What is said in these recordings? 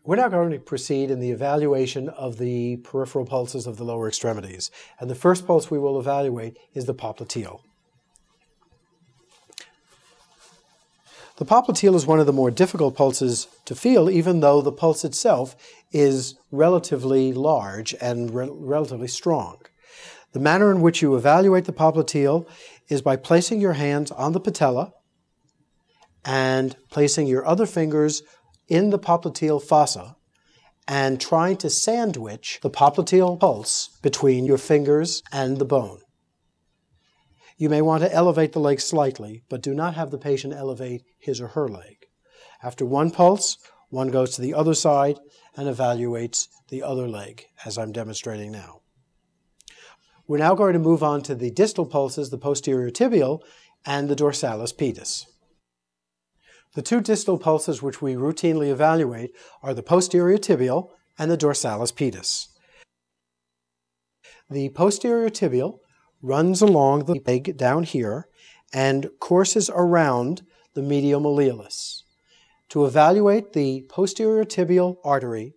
We're now going to proceed in the evaluation of the peripheral pulses of the lower extremities. And the first pulse we will evaluate is the popliteal. The popliteal is one of the more difficult pulses to feel, even though the pulse itself is relatively large and relatively strong. The manner in which you evaluate the popliteal is by placing your hands on the patella and placing your other fingers in the popliteal fossa and trying to sandwich the popliteal pulse between your fingers and the bone. You may want to elevate the leg slightly, but do not have the patient elevate his or her leg. After one pulse, one goes to the other side and evaluates the other leg, as I'm demonstrating now. We're now going to move on to the distal pulses, the posterior tibial and the dorsalis pedis. The two distal pulses which we routinely evaluate are the posterior tibial and the dorsalis pedis. The posterior tibial runs along the leg down here and courses around the medial malleolus. To evaluate the posterior tibial artery,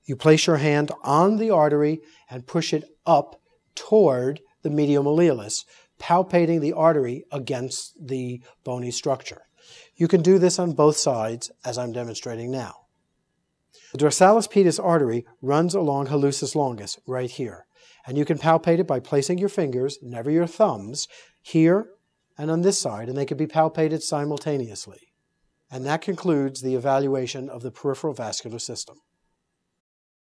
you place your hand on the artery and push it up toward the medial malleolus, palpating the artery against the bony structure. You can do this on both sides, as I'm demonstrating now. The dorsalis pedis artery runs along hallucis longus, right here. And you can palpate it by placing your fingers, never your thumbs, here and on this side, and they can be palpated simultaneously. And that concludes the evaluation of the peripheral vascular system.